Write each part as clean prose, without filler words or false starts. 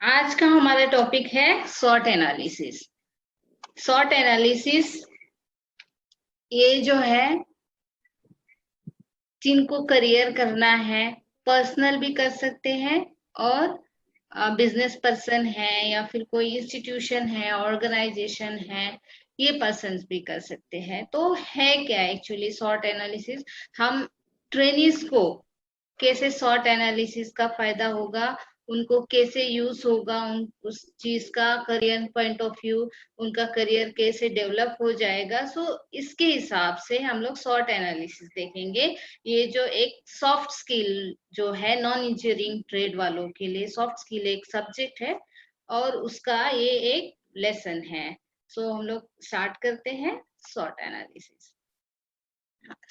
आज का हमारा टॉपिक है शॉर्ट एनालिसिस। शॉर्ट एनालिसिस ये जो है, जिनको करियर करना है, पर्सनल भी कर सकते हैं और बिजनेस पर्सन है या फिर कोई इंस्टीट्यूशन है, ऑर्गेनाइजेशन है, ये पर्सन्स भी कर सकते हैं। तो है क्या एक्चुअली शॉर्ट एनालिसिस? हम ट्रेनीज को कैसे शॉर्ट एनालिसिस का फायदा होगा, उनको कैसे यूज होगा, उन उस चीज का करियर पॉइंट ऑफ व्यू, उनका करियर कैसे डेवलप हो जाएगा। सो इसके हिसाब से हम लोग शॉर्ट एनालिसिस देखेंगे। ये जो एक सॉफ्ट स्किल जो है, नॉन इंजीनियरिंग ट्रेड वालों के लिए सॉफ्ट स्किल एक सब्जेक्ट है और उसका ये एक लेसन है। सो हम लोग स्टार्ट करते हैं शॉर्ट एनालिसिस।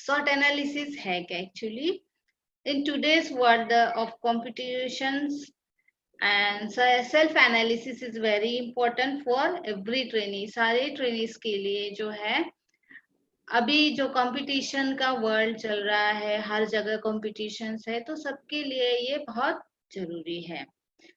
शॉर्ट एनालिसिस है क्या actually? In today's world of competitions and self analysis is very important for every trainee। सारे ट्रेनीज के लिए जो है, अभी जो कंपटीशन का वर्ल्ड चल रहा है, हर जगह कंपटीशंस है, तो सबके लिए ये बहुत जरूरी है।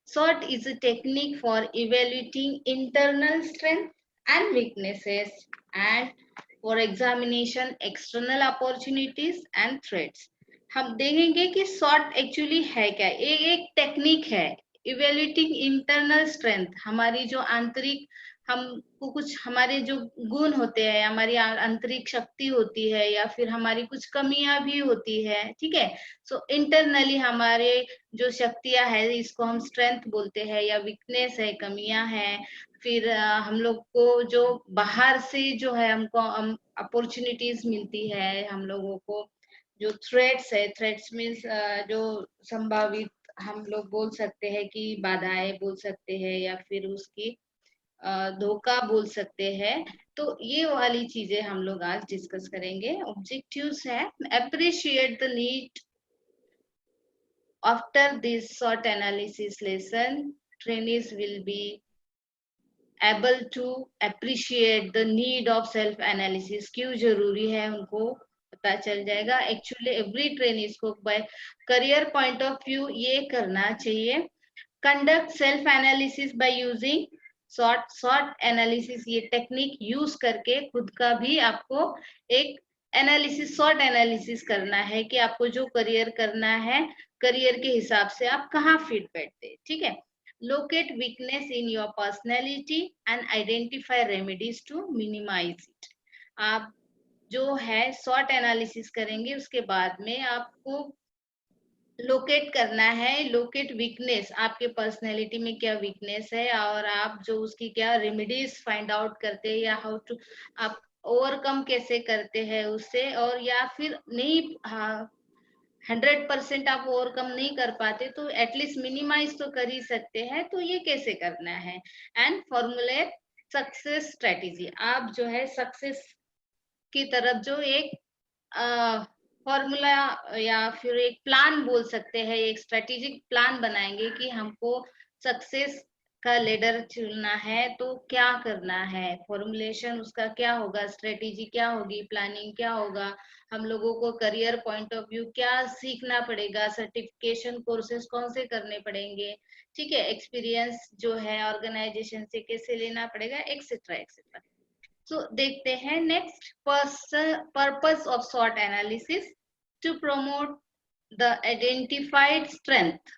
SWOT is a technique for evaluating internal strength and weaknesses and for examination external opportunities and threats। हम देखेंगे कि SWOT एक्चुअली है क्या। ये एक टेक्निक है इवेल्यूटिंग इंटरनल स्ट्रेंथ, हमारी जो आंतरिक, हमको कुछ हमारे जो गुण होते हैं, हमारी आंतरिक शक्ति होती है या फिर हमारी कुछ कमियां भी होती है, ठीक है। सो इंटरनली हमारे जो शक्तियां है, इसको हम स्ट्रेंथ बोलते हैं, या वीकनेस है, कमियां हैं। फिर हम लोग को जो बाहर से जो है, हमको अपॉर्चुनिटीज मिलती है, हम लोगों को जो थ्रेट्स है, थ्रेट्स मीन्स जो संभावित, हम लोग बोल सकते हैं कि बाधाएं बोल सकते हैं या फिर उसकी धोखा बोल सकते हैं। तो ये वाली चीजें हम लोग आज डिस्कस करेंगे। ऑब्जेक्टिव्स है appreciate the need. After this short analysis lesson, trainees will be able to appreciate the need of self analysis। क्यों जरूरी है उनको पता चल जाएगा। एक्चुअली एवरी ट्रेनीज को by career point of view ये करना चाहिए। Conduct self analysis by using short analysis, ये टेक्निक यूज करके खुद का भी आपको एक एनालिसिस, शॉर्ट एनालिसिस करना है कि आपको जो करियर करना है, करियर के हिसाब से आप कहाँ फिट बैठते, ठीक है। Locate weakness in your personality and identify remedies to minimise it. आप जो है शॉर्ट एनालिसिस करेंगे, उसके बाद में आपको लोकेट करना है, लोकेट वीकनेस, आपके पर्सनैलिटी में क्या वीकनेस है और आप जो उसकी क्या रेमेडीज फाइंड आउट करते हैं, या हाउ टू आप ओवरकम कैसे करते हैं उससे। और या फिर नहीं, 100% आप ओवरकम नहीं कर पाते तो एटलीस्ट मिनिमाइज तो कर ही सकते हैं। तो ये कैसे करना है। एंड फॉर्मुलेट सक्सेस स्ट्रेटेजी, आप जो है सक्सेस की तरफ जो एक फॉर्मूला या फिर एक प्लान बोल सकते हैं, एक स्ट्रेटेजिक प्लान बनाएंगे कि हमको सक्सेस का लेडर चुनना है तो क्या करना है, फॉर्मुलेशन उसका क्या होगा, स्ट्रेटेजी क्या होगी, प्लानिंग क्या होगा, हम लोगों को करियर पॉइंट ऑफ व्यू क्या सीखना पड़ेगा, सर्टिफिकेशन कोर्सेज कौन से करने पड़ेंगे, ठीक है, एक्सपीरियंस जो है ऑर्गेनाइजेशन से कैसे लेना पड़ेगा, एक्सेट्रा एक्सेट्रा। सो देखते हैं next, purpose of short analysis to promote the identified strength.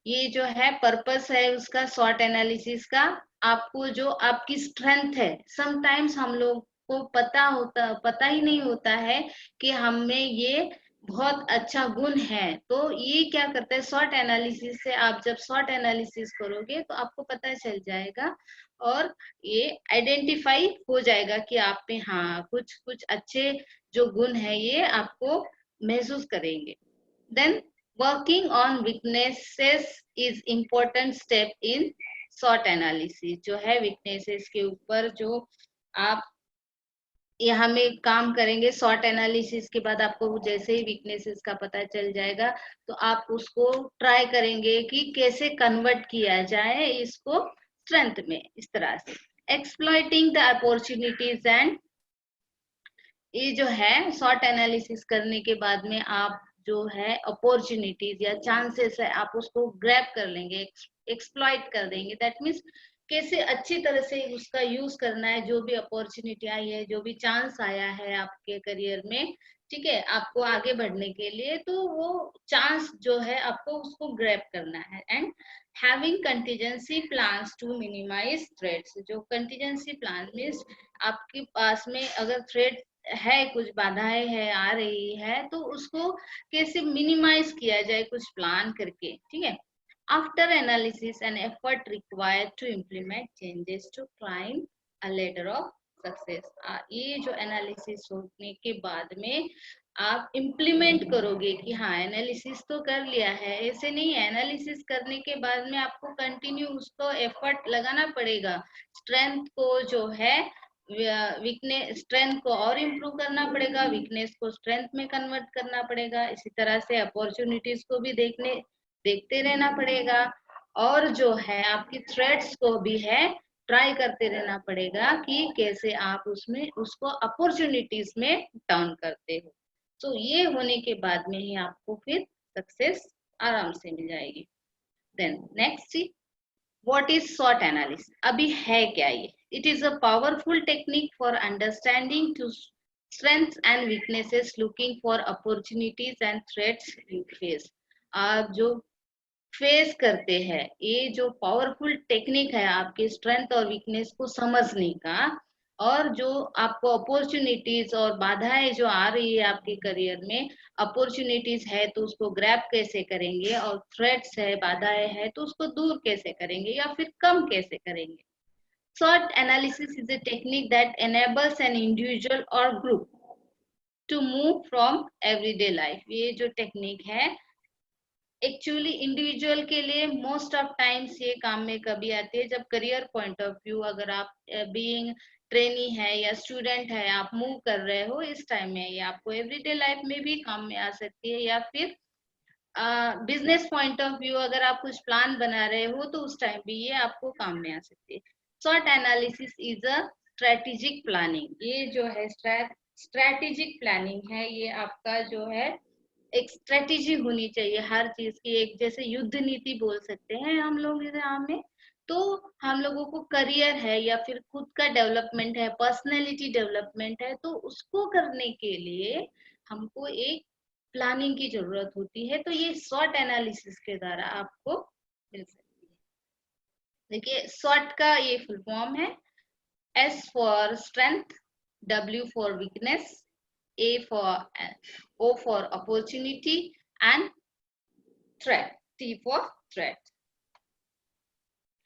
ये जो है पर्पस है उसका शॉर्ट एनालिसिस का, आपको जो आपकी स्ट्रेंथ है, समटाइम्स हम लोग को पता ही नहीं होता है कि हम में ये बहुत अच्छा गुण है। तो ये क्या करता है, शॉर्ट एनालिसिस से आप जब शॉर्ट एनालिसिस करोगे तो आपको पता चल जाएगा और ये आइडेंटिफाई हो जाएगा कि आप में हाँ कुछ कुछ अच्छे जो गुण है, ये आपको महसूस करेंगे। Then working on weaknesses is important step in short analysis. जो है वीकनेसेस के ऊपर जो आप यहाँ में काम करेंगे, शॉर्ट एनालिसिस के बाद आपको जैसे ही वीकनेसेस का पता चल जाएगा तो आप उसको ट्राई करेंगे कि कैसे कन्वर्ट किया जाए इसको स्ट्रेंथ में, इस तरह से एक्सप्लॉइटिंग द अपॉर्चुनिटीज। एंड ये जो है शॉर्ट एनालिसिस करने के बाद में आप जो है अपॉर्चुनिटीज या चांसेस है आप उसको ग्रैब कर लेंगे, एक्सप्लॉइट कर देंगे। दैट मीन्स कैसे अच्छी तरह से उसका यूज करना है, जो भी अपॉर्चुनिटी आई है, जो भी चांस आया है आपके करियर में, ठीक है, आपको आगे बढ़ने के लिए, तो वो चांस जो है आपको उसको ग्रैब करना है। And having contingency plans to minimise threats. जो कंटीजेंसी प्लान मीन्स आपके पास में अगर थ्रेट है, कुछ बाधाएं है आ रही है, तो उसको कैसे मिनिमाइज किया जाए कुछ प्लान करके, ठीक है। After analysis and effort required to implement changes to climb a ladder of success. ये जो एनालिसिस होने के बाद में आप इम्प्लीमेंट करोगे कि हाँ एनालिसिस तो कर लिया है, ऐसे नहीं है, एनालिसिस करने के बाद में आपको कंटिन्यू उसको एफर्ट लगाना पड़ेगा, स्ट्रेंथ को जो है वीकनेस, स्ट्रेंथ को और इम्प्रूव करना पड़ेगा, वीकनेस को स्ट्रेंथ में कन्वर्ट करना पड़ेगा। इसी तरह से अपॉर्चुनिटीज को भी देखते रहना पड़ेगा, और जो है आपकी थ्रेट्स को भी है ट्राई करते रहना पड़ेगा कि कैसे आप उसमें उसको अपॉर्चुनिटीज में टर्न करते हो। तो ये होने के बाद में ही आपको फिर सक्सेस आराम से मिल जाएगी। Then next, what is SWOT analysis? अभी है क्या ये? It is a powerful technique for understanding to strengths and weaknesses, looking for opportunities and threats you face। आप जो फेस करते हैं, ये जो पावरफुल टेक्निक है आपके स्ट्रेंथ और वीकनेस को समझने का, और जो आपको अपॉर्चुनिटीज और बाधाएं जो आ रही है आपके करियर में, अपॉर्चुनिटीज है तो उसको ग्रैब कैसे करेंगे, और थ्रेट्स है, बाधाएं है तो उसको दूर कैसे करेंगे या फिर कम कैसे करेंगे। SWOT analysis is a technique that enables an individual or group to move from everyday life। ये जो टेक्निक है एक्चुअली इंडिविजुअल के लिए मोस्ट ऑफ टाइम्स ये काम में कभी आती है जब करियर पॉइंट ऑफ व्यू, अगर आप बीइंग ट्रेनी है या स्टूडेंट है, आप मूव कर रहे हो, इस टाइम में ये आपको एवरीडे लाइफ में भी काम में आ सकती है, या फिर बिजनेस पॉइंट ऑफ व्यू अगर आप कुछ प्लान बना रहे हो तो उस टाइम भी ये आपको काम में आ सकती है। SWOT analysis is a strategic planning. ये जो है स्ट्रेटेजिक प्लानिंग है, ये आपका जो है एक स्ट्रेटेजी होनी चाहिए हर चीज की, एक जैसे युद्ध नीति बोल सकते हैं हम लोग यहाँ में। तो हम लोगों को करियर है या फिर खुद का डेवलपमेंट है, पर्सनैलिटी डेवलपमेंट है, तो उसको करने के लिए हमको एक प्लानिंग की जरूरत होती है। तो ये SWOT एनालिसिस के द्वारा आपको मिल सकती है। देखिए SWOT का ये फुल फॉर्म है, S for strength, W for weakness, O for opportunity and threat, T for threat।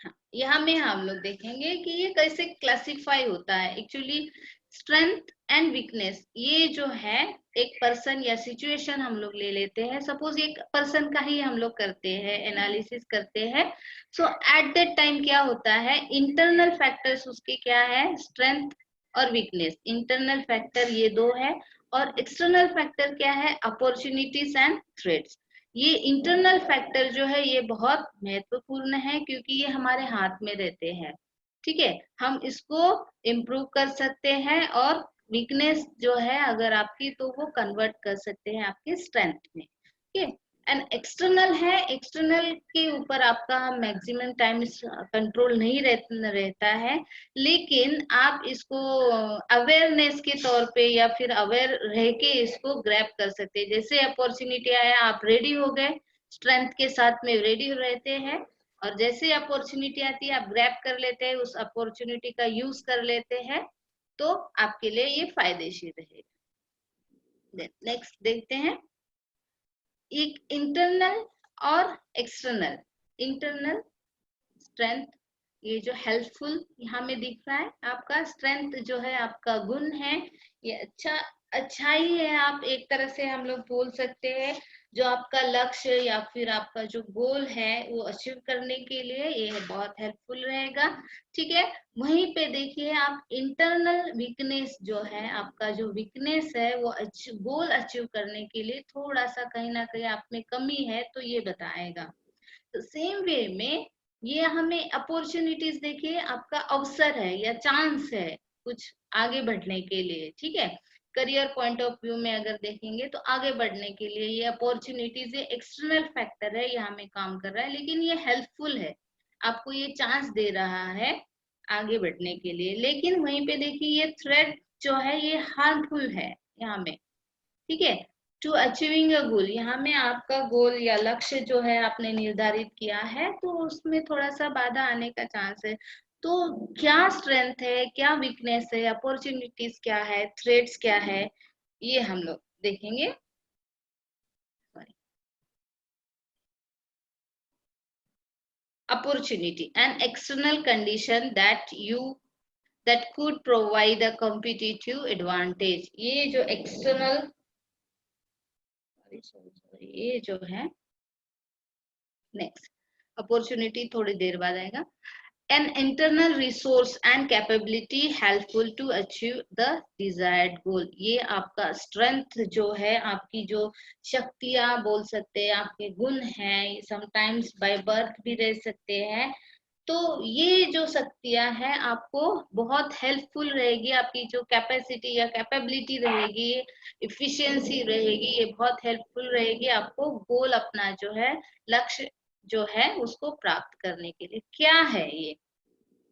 हाँ, यहाँ में हम लोग देखेंगे कि ये कैसे क्लासिफाई होता है। एक्चुअली स्ट्रेंथ एंड वीकनेस, ये जो है एक पर्सन या सिचुएशन हम लोग ले लेते हैं, सपोज एक पर्सन का ही हम लोग करते हैं एनालिसिस करते हैं। सो एट दैट टाइम क्या होता है, इंटरनल फैक्टर्स उसके क्या है, स्ट्रेंथ और वीकनेस, इंटरनल फैक्टर ये दो है, और एक्सटर्नल फैक्टर क्या है, अपॉर्चुनिटीज एंड थ्रेट्स। ये इंटरनल फैक्टर जो है ये बहुत महत्वपूर्ण है क्योंकि ये हमारे हाथ में रहते हैं, ठीक है, हम इसको इम्प्रूव कर सकते हैं, और वीकनेस जो है अगर आपकी तो वो कन्वर्ट कर सकते हैं आपके स्ट्रेंथ में, ठीक है। एंड एक्सटर्नल है, एक्सटर्नल के ऊपर आपका मैक्सिमम टाइम कंट्रोल नहीं रहता है, लेकिन आप इसको अवेयरनेस के तौर पे या फिर अवेयर रह के इसको ग्रैब कर सकते हैं। जैसे अपॉर्चुनिटी आया आप रेडी हो गए, स्ट्रेंथ के साथ में रेडी रहते हैं, और जैसे अपॉर्चुनिटी आती है आप ग्रैब कर लेते हैं, उस अपॉर्चुनिटी का यूज कर लेते हैं, तो आपके लिए ये फायदेशीर रहेगा। नेक्स्ट देखते हैं, एक इंटरनल और एक्सटर्नल। इंटरनल स्ट्रेंथ, ये जो हेल्पफुल यहाँ में दिख रहा है, आपका स्ट्रेंथ जो है आपका गुण है, ये अच्छा ही है, आप एक तरह से हम लोग बोल सकते हैं, जो आपका लक्ष्य या फिर आपका जो गोल है वो अचीव करने के लिए ये बहुत हेल्पफुल रहेगा, ठीक है। वहीं पे देखिए आप इंटरनल वीकनेस जो है, आपका जो वीकनेस है वो गोल अचीव करने के लिए थोड़ा सा कहीं ना कहीं आप में कमी है, तो ये बताएगा। तो सेम वे में ये हमें अपॉर्चुनिटीज, देखिए आपका अवसर है या चांस है कुछ आगे बढ़ने के लिए, ठीक है, करियर पॉइंट ऑफ व्यू में अगर देखेंगे तो आगे बढ़ने के लिए ये अपॉर्चुनिटीज, ये एक्सटर्नल फैक्टर है, यहाँ में काम कर रहा है, लेकिन ये हेल्पफुल है, आपको ये चांस दे रहा है आगे बढ़ने के लिए। लेकिन वहीं पे देखिए ये थ्रेट जो है ये हार्मफुल है यहाँ में, ठीक है। टू अचीविंग अ गोल, यहाँ में आपका गोल या लक्ष्य जो है आपने निर्धारित किया है तो उसमें थोड़ा सा बाधा आने का चांस है। तो क्या स्ट्रेंथ है, क्या वीकनेस है, अपॉर्चुनिटीज क्या है, थ्रेट्स क्या है, ये हम लोग देखेंगे। Opportunity, an external condition that could provide a competitive advantage। ये जो external, ये जो है नेक्स्ट, अपॉर्चुनिटी थोड़ी देर बाद आएगा। An internal resource and capability helpful to achieve the desired goal। ये आपका स्ट्रेंथ जो है, आपकी जो शक्तियां बोल सकते हैं, आपके गुण हैं, समटाइम्स बाय बर्थ भी रह सकते हैं। तो ये जो शक्तियां हैं आपको बहुत हेल्पफुल रहेगी, आपकी जो कैपेसिटी या कैपेबिलिटी रहेगी, इफिशियंसी रहेगी, ये बहुत हेल्पफुल रहेगी आपको गोल अपना जो है, लक्ष्य जो है उसको प्राप्त करने के लिए। क्या है ये,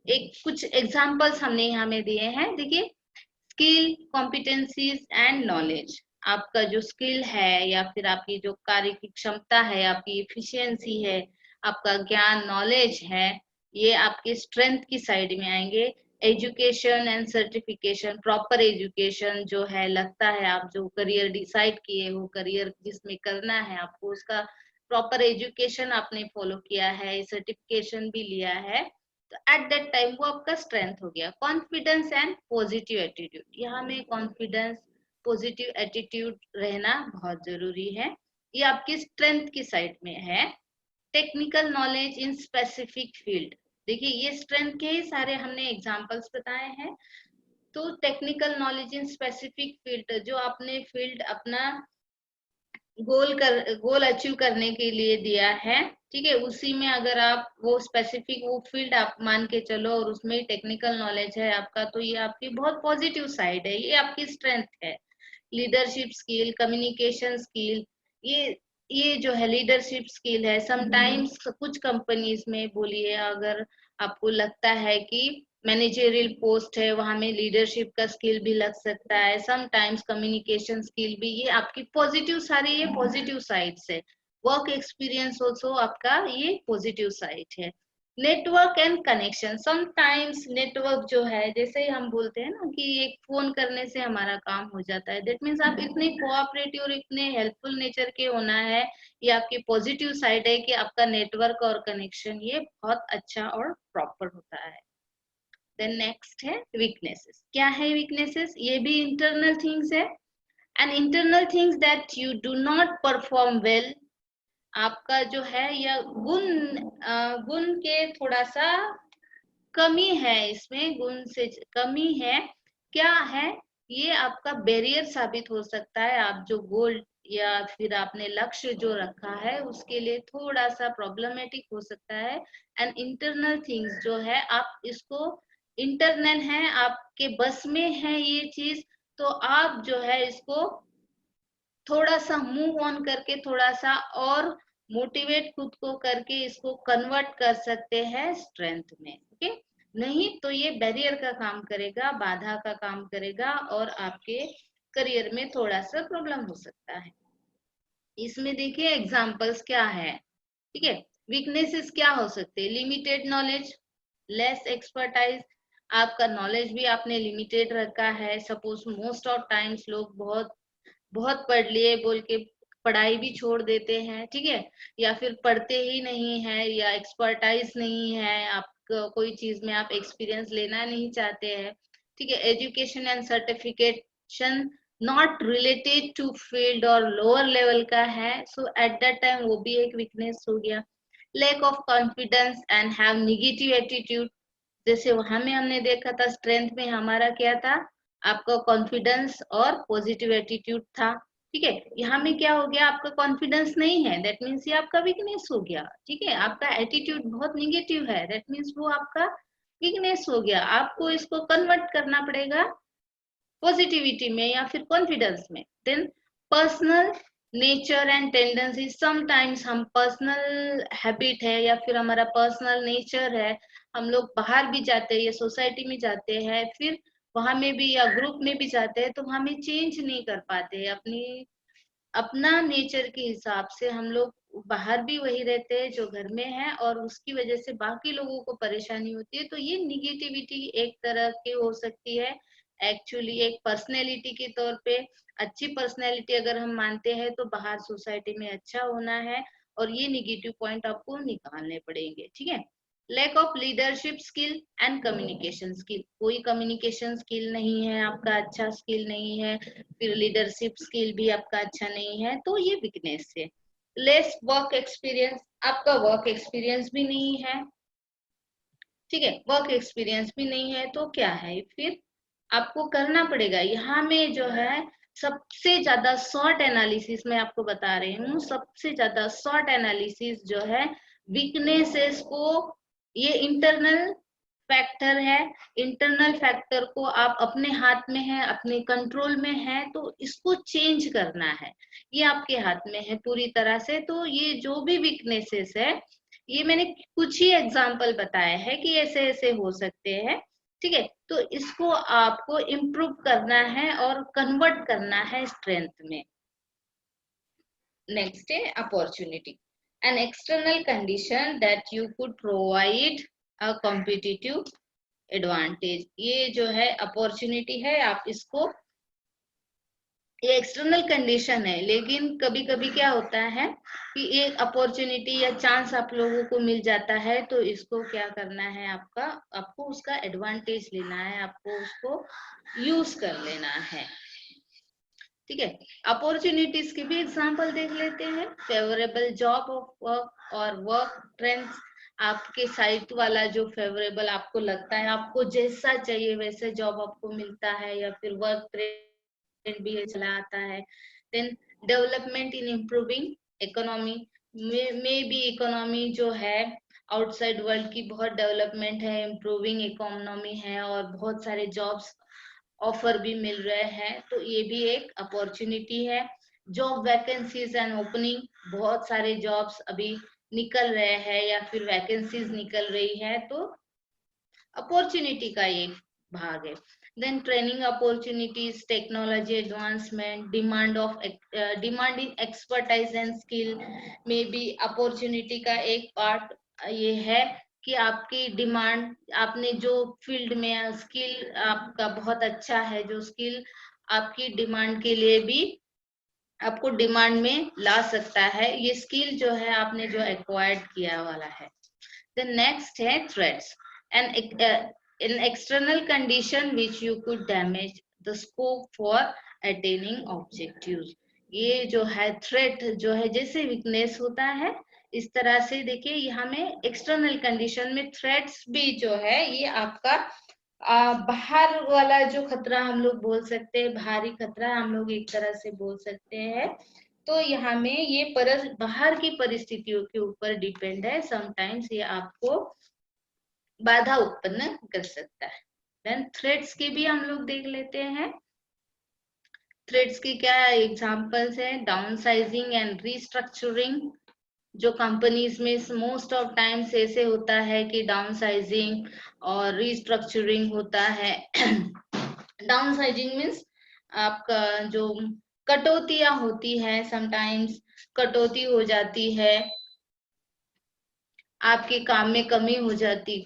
एक कुछ एग्जांपल्स हमने यहाँ में दिए हैं। देखिए, स्किल, कॉम्पिटेंसीज एंड नॉलेज। आपका जो स्किल है या फिर आपकी जो कार्य की क्षमता है, आपकी इफिशियंसी है, आपका ज्ञान, नॉलेज है, ये आपके स्ट्रेंथ की साइड में आएंगे। Education and certification, proper education जो है, लगता है आप जो करियर डिसाइड किए हो, करियर जिसमें करना है आपको, उसका प्रॉपर एजुकेशन आपने फॉलो किया है, सर्टिफिकेशन भी लिया है, तो एट दैट टाइम वो आपका स्ट्रेंथ हो गया। कॉन्फिडेंस एंड पॉजिटिव एटीट्यूड, यहाँ में कॉन्फिडेंस, पॉजिटिव एटीट्यूड रहना बहुत जरूरी है, ये आपकी स्ट्रेंथ की साइड में है। Technical knowledge in specific field, देखिए ये स्ट्रेंथ के ही सारे हमने एग्जांपल्स बताए हैं। तो technical knowledge in specific field, जो आपने फील्ड अपना गोल अचीव करने के लिए दिया है, ठीक है, उसी में अगर आप वो स्पेसिफिक वो फील्ड आप मान के चलो और उसमें टेक्निकल नॉलेज है आपका, तो ये आपकी बहुत पॉजिटिव साइड है, ये आपकी स्ट्रेंथ है। लीडरशिप स्किल, कम्युनिकेशन स्किल, ये जो है लीडरशिप स्किल है। समटाइम्स कुछ कंपनीज में बोलिए, अगर आपको लगता है कि मैनेजरियल पोस्ट है, वहां में लीडरशिप का स्किल भी लग सकता है, समटाइम्स कम्युनिकेशन स्किल भी, ये आपकी पॉजिटिव, सारी ये पॉजिटिव साइड्स है। वर्क एक्सपीरियंस ऑल्सो आपका ये पॉजिटिव साइड है। Network and connection, sometimes network जो है, जैसे हम बोलते हैं ना कि एक फोन करने से हमारा काम हो जाता है, दैट मीन्स आप इतने कोऑपरेटिव और इतने हेल्पफुल नेचर के होना है, ये आपकी पॉजिटिव साइड है कि आपका नेटवर्क और कनेक्शन ये बहुत अच्छा और प्रॉपर होता है। देन नेक्स्ट है वीकनेसेस। क्या है वीकनेसेस, ये भी इंटरनल थिंग्स है। And internal things that you do not perform well, आपका जो है या गुण के थोड़ा सा कमी है, इसमें गुण से कमी है। क्या है ये, आपका बैरियर साबित हो सकता है, आप जो गोल या फिर आपने लक्ष्य जो रखा है उसके लिए थोड़ा सा प्रॉब्लमेटिक हो सकता है। एंड इंटरनल थिंग्स जो है, आप इसको इंटरनल है, आपके बस में है ये चीज, तो आप जो है इसको थोड़ा सा मूव ऑन करके, थोड़ा सा और मोटिवेट खुद को करके इसको कन्वर्ट कर सकते हैं स्ट्रेंथ में, ओके। नहीं तो ये बैरियर का काम करेगा, बाधा का काम करेगा और आपके करियर में थोड़ा सा प्रॉब्लम हो सकता है। इसमें देखिए एग्जांपल्स क्या है, ठीक है। वीकनेसेस क्या हो सकते हैं, लिमिटेड नॉलेज, लेस एक्सपर्टाइज, आपका नॉलेज भी आपने लिमिटेड रखा है। सपोज मोस्ट ऑफ टाइम्स लोग बहुत बहुत पढ़ लिए बोल के पढ़ाई भी छोड़ देते हैं, ठीक है, या फिर पढ़ते ही नहीं है, या एक्सपर्टाइज नहीं है, आप कोई चीज में आप एक्सपीरियंस लेना नहीं चाहते हैं, ठीक है। Education and certification not related to field और लोअर लेवल का है, सो एट दैट टाइम वो भी एक वीकनेस हो गया। Lack of confidence and have negative attitude, जैसे वहां में हमने देखा था स्ट्रेंथ में हमारा क्या था, आपका कॉन्फिडेंस और पॉजिटिव एटीट्यूड था, ठीक है। यहाँ में क्या हो गया, आपका कॉन्फिडेंस नहीं है, दैट मीन्स ये आपका वीकनेस हो गया, ठीक है। आपका एटीट्यूड बहुत निगेटिव है, दैट मीन्स वो आपका वीकनेस हो गया। आपको इसको कन्वर्ट करना पड़ेगा पॉजिटिविटी में या फिर कॉन्फिडेंस में। Then personal nature and tendency, sometimes हम पर्सनल हैबिट है या फिर हमारा पर्सनल नेचर है, हम लोग बाहर भी जाते हैं या सोसाइटी में जाते हैं, फिर वहां में भी या ग्रुप में भी जाते हैं तो हमें चेंज नहीं कर पाते अपना नेचर के हिसाब से। हम लोग बाहर भी वही रहते हैं जो घर में है और उसकी वजह से बाकी लोगों को परेशानी होती है। तो ये निगेटिविटी एक तरह की हो सकती है। एक्चुअली एक पर्सनैलिटी के तौर पे अच्छी पर्सनैलिटी अगर हम मानते हैं तो बाहर सोसाइटी में अच्छा होना है और ये निगेटिव पॉइंट आपको निकालने पड़ेंगे। ठीक है। Lack of leadership skill and communication skill, कोई कम्युनिकेशन स्किल नहीं है आपका, अच्छा स्किल नहीं है, फिर लीडरशिप स्किल भी आपका अच्छा नहीं है, तो ये वीकनेस है। लेस वर्क एक्सपीरियंस, आपका वर्क एक्सपीरियंस भी नहीं है। ठीक है, वर्क एक्सपीरियंस भी नहीं है तो क्या है, फिर आपको करना पड़ेगा। यहाँ में जो है सबसे ज्यादा शॉर्ट एनालिसिस मैं आपको बता रही हूँ, सबसे ज्यादा शॉर्ट एनालिसिस जो है वीकनेसेस को, ये इंटरनल फैक्टर है, इंटरनल फैक्टर को आप अपने हाथ में है, अपने कंट्रोल में है, तो इसको चेंज करना है, ये आपके हाथ में है पूरी तरह से। तो ये जो भी वीकनेसेस है, ये मैंने कुछ ही एग्जाम्पल बताए हैं कि ऐसे ऐसे हो सकते हैं। ठीक है, तो इसको आपको इम्प्रूव करना है और कन्वर्ट करना है स्ट्रेंथ में। नेक्स्ट है opportunity, an external condition that you could provide a competitive advantage. ये जो है अपॉर्चुनिटी है, आप इसको, ये एक्सटर्नल कंडीशन है, लेकिन कभी कभी क्या होता है कि एक अपॉर्चुनिटी या चांस आप लोगों को मिल जाता है, तो इसको क्या करना है, आपको उसका एडवांटेज लेना है, आपको उसको यूज कर लेना है। ठीक है, अपॉर्चुनिटीज की भी एग्जांपल देख लेते हैं। फेवरेबल जॉब ऑफ वर्क और वर्क ट्रेंड्स, आपके साइट वाला जो फेवरेबल आपको लगता है, आपको जैसा चाहिए वैसे जॉब आपको मिलता है, या फिर वर्क ट्रेंड भी चला आता है। Then development in improving economy, में भी इकोनॉमी जो है आउटसाइड वर्ल्ड की बहुत डेवलपमेंट है, इम्प्रूविंग इकोनॉमी है और बहुत सारे जॉब्स ऑफर भी मिल रहे हैं, तो ये भी एक अपॉर्चुनिटी है। जॉब वैकेंसीज एंड ओपनिंग, बहुत सारे जॉब्स अभी निकल रहे हैं या फिर वैकेंसीज निकल रही है, तो अपॉर्चुनिटी का एक भाग है। Then training opportunities, technology advancement, demand in expertise and skill में भी अपॉर्चुनिटी का एक पार्ट ये है कि आपकी डिमांड, आपने जो फील्ड में स्किल आपका बहुत अच्छा है, जो स्किल आपकी डिमांड के लिए भी आपको डिमांड में ला सकता है, ये स्किल जो है आपने जो एक्वायर्ड किया वाला है। The next है threats, an external condition which you could damage the scope for attaining objectives। ये जो है थ्रेट जो है, जैसे वीकनेस होता है इस तरह से देखिए, यहाँ में एक्सटर्नल कंडीशन में थ्रेट्स भी जो है ये आपका बाहर वाला जो खतरा हम लोग बोल सकते हैं, बाहरी खतरा हम लोग एक तरह से बोल सकते हैं। तो यहाँ में ये बाहर की परिस्थितियों के ऊपर डिपेंड है, समटाइम्स ये आपको बाधा उत्पन्न कर सकता है। देन थ्रेट्स की भी हम लोग देख लेते हैं। थ्रेट्स की क्या एग्जांपल्स है, डाउन साइजिंग एंड रीस्ट्रक्चरिंग, जो कंपनीज में मोस्ट ऑफ टाइम्स ऐसे होता है कि डाउन साइजिंग और रीस्ट्रक्चरिंग होता है। डाउन साइजिंग मीन्स आपका जो कटौतियां होती है, समटाइम्स कटौती हो जाती है, आपके काम में कमी हो जाती,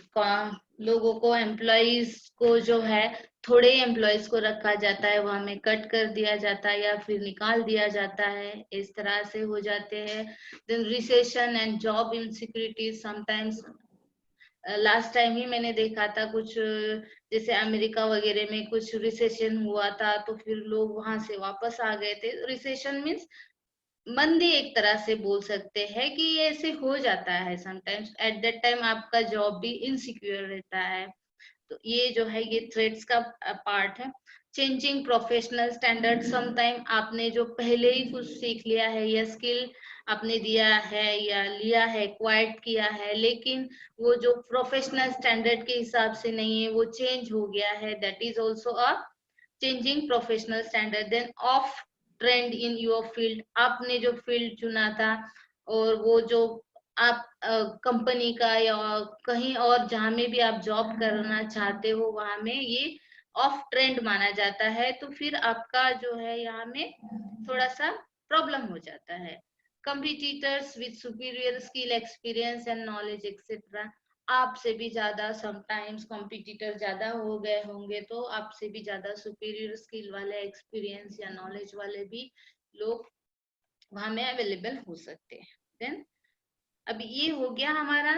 लोगों को, एम्प्लॉइज को जो है, थोड़े एम्प्लॉइज को रखा जाता है, वहां में कट कर दिया जाता है या फिर निकाल दिया जाता है, इस तरह से हो जाते हैं। Then recession and job insecurity, sometimes last time ही मैंने देखा था कुछ, जैसे अमेरिका वगैरह में कुछ रिसेशन हुआ था, तो फिर लोग वहां से वापस आ गए थे। रिसेशन मीन्स मंदी एक तरह से बोल सकते हैं कि ये ऐसे हो जाता है समटाइम्स, एट दैट टाइम आपका जॉब भी इनसिक्योर रहता है। तो ये जो है ये थ्रेट्स का पार्ट है। चेंजिंग प्रोफेशनल स्टैंडर्ड, समटाइम आपने जो पहले ही कुछ सीख लिया है या स्किल आपने दिया है या लिया है, एक्वायर्ड किया है, लेकिन वो जो प्रोफेशनल स्टैंडर्ड के हिसाब से नहीं है, वो चेंज हो गया है, that is also a changing professional standard, then of trend in your field, आपने जो फील्ड चुना था और वो जो आप कंपनी का या कहीं और जहां में भी आप जॉब करना चाहते हो वहां में ये ऑफ ट्रेंड माना जाता है, तो फिर आपका जो है यहाँ में थोड़ा सा प्रॉब्लम हो जाता है। Competitors with superior skill, experience and knowledge etcetera, आपसे भी ज्यादा समटाइम्स कॉम्पिटिटर ज्यादा हो गए होंगे, तो आपसे भी ज्यादा सुपीरियर स्किल वाले, एक्सपीरियंस या नॉलेज वाले भी लोग वहां में अवेलेबल हो सकते हैं। देन अभी ये हो गया हमारा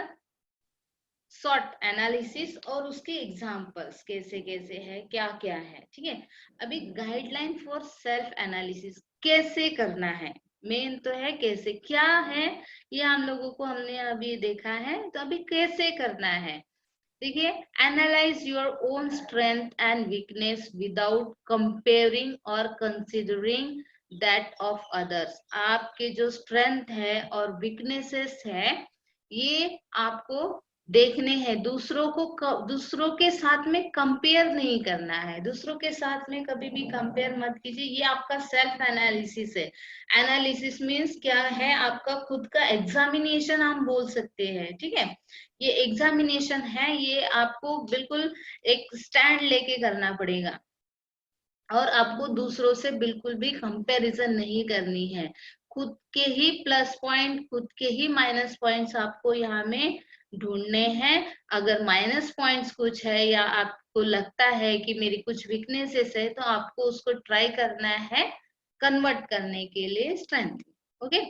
शॉर्ट एनालिसिस और उसके एग्जांपल्स कैसे कैसे है, क्या क्या है, ठीक है। अभी गाइडलाइन फॉर सेल्फ एनालिसिस कैसे करना है, मेन तो है कैसे, क्या है ये हम लोगों को हमने अभी देखा है, तो अभी कैसे करना है। देखिए, analyse your own strength and weakness without comparing और कंसिडरिंग दैट ऑफ अदर्स। आपके जो स्ट्रेंथ है और वीकनेसेस है ये आपको देखने हैं, दूसरों के साथ में कंपेयर नहीं करना है, दूसरों के साथ में कभी भी कंपेयर मत कीजिए। ये आपका सेल्फ एनालिसिस है। एनालिसिस मीन्स क्या है, आपका खुद का एग्जामिनेशन हम बोल सकते हैं, ठीक है। ये एग्जामिनेशन है, ये आपको बिल्कुल एक स्टैंड लेके करना पड़ेगा और आपको दूसरों से बिल्कुल भी कंपैरिजन नहीं करनी है। खुद के ही प्लस पॉइंट, खुद के ही माइनस पॉइंट्स आपको यहाँ में ढूंढने हैं। अगर माइनस पॉइंट्स कुछ है या आपको लगता है कि मेरी कुछ वीकनेसेस है, तो आपको उसको ट्राई करना है कन्वर्ट करने के लिए strength. Okay,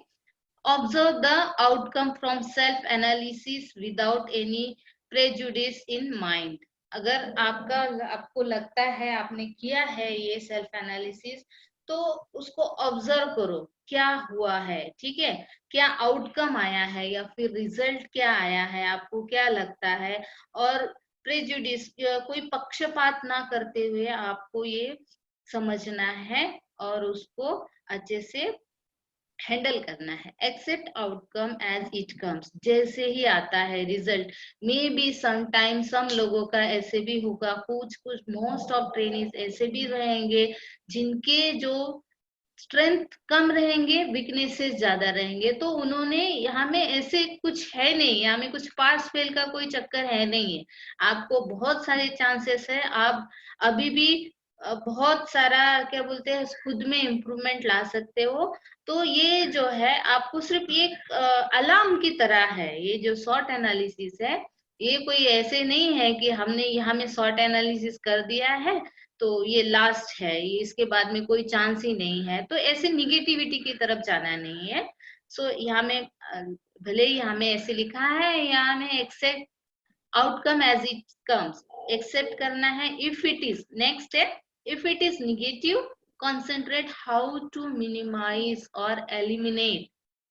observe the outcome from self analysis without any prejudice in mind. अगर आपको लगता है आपने किया है ये सेल्फ एनालिसिस, तो उसको ऑब्जर्व करो क्या हुआ है, ठीक है, क्या आउटकम आया है या फिर रिजल्ट क्या आया है, आपको क्या लगता है। और प्रेजुडिस, कोई पक्षपात ना करते हुए आपको ये समझना है और उसको अच्छे से हैंडल करना है। Accept outcome as it comes, जैसे ही आता है result. Maybe sometime some लोगों का ऐसे भी होगा, कुछ कुछ मोस्ट ऑफ ट्रेनिंग ऐसे भी रहेंगे जिनके जो स्ट्रेंथ कम रहेंगे, वीकनेसेस ज्यादा रहेंगे, तो उन्होंने यहाँ में ऐसे कुछ है नहीं, यहाँ में कुछ पास फेल का कोई चक्कर है नहीं है। आपको बहुत सारे चांसेस है, आप अभी भी बहुत सारा क्या बोलते हैं खुद में इम्प्रूवमेंट ला सकते हो। तो ये जो है आपको सिर्फ ये अलार्म की तरह है, ये जो शॉर्ट एनालिसिस है ये कोई ऐसे नहीं है कि हमने यहाँ में शॉर्ट एनालिसिस कर दिया है तो ये लास्ट है, ये इसके बाद में कोई चांस ही नहीं है, तो ऐसे निगेटिविटी की तरफ जाना नहीं है। सो यहाँ में भले ही यहाँ में ऐसे लिखा है, यहाँ में accept outcome as it comes, accept करना है। इफ इट इज, नेक्स्ट है, if it is negative concentrate how to minimise और एलिमिनेट,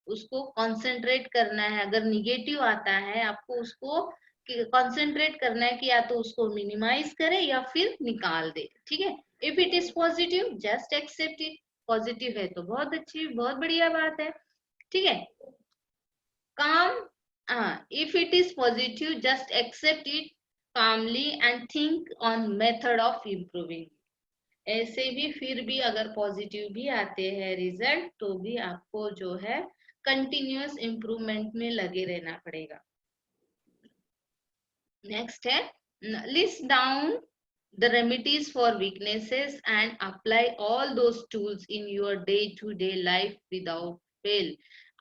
उसको कॉन्सेंट्रेट करना है। अगर निगेटिव आता है आपको उसको कॉन्सेंट्रेट करना है कि या तो उसको मिनिमाइज करे या फिर निकाल दे, ठीक है। If it is positive just accept it, positive है तो बहुत अच्छी बहुत बढ़िया बात है, ठीक है। काम, if it is positive just accept it calmly and think on method of improving। ऐसे भी फिर भी अगर पॉजिटिव भी आते हैं रिजल्ट, तो भी आपको जो है कंटिन्यूअस इम्प्रूवमेंट में लगे रहना पड़ेगा। नेक्स्ट है, list down the remedies for weaknesses and apply all those tools in your day-to-day life without fail।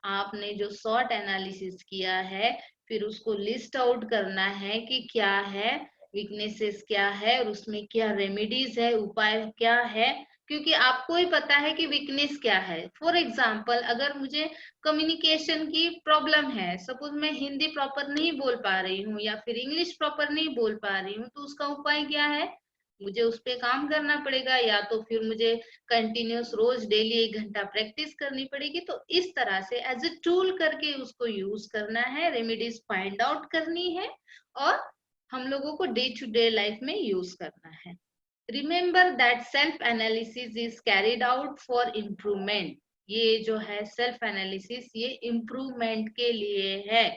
आपने जो शॉर्ट एनालिसिस किया है फिर उसको लिस्ट आउट करना है कि क्या है, वीकनेसेस क्या है और उसमें क्या रेमेडीज है, उपाय क्या है, क्योंकि आपको ही पता है कि वीकनेस क्या है। फॉर एग्जाम्पल, अगर मुझे कम्युनिकेशन की प्रॉब्लम है, सपोज मैं हिंदी प्रॉपर नहीं बोल पा रही हूँ या फिर इंग्लिश प्रॉपर नहीं बोल पा रही हूँ, तो उसका उपाय क्या है, मुझे उस पे काम करना पड़ेगा या तो फिर मुझे कंटिन्यूस रोज डेली 1 घंटा प्रैक्टिस करनी पड़ेगी। तो इस तरह से एज ए टूल करके उसको यूज करना है, रेमेडीज फाइंड आउट करनी है और हम लोगों को डे टू डे लाइफ में यूज करना है। Remember that self analysis is carried out for improvement. ये जो है सेल्फ एनालिसिस ये इम्प्रूवमेंट के लिए है,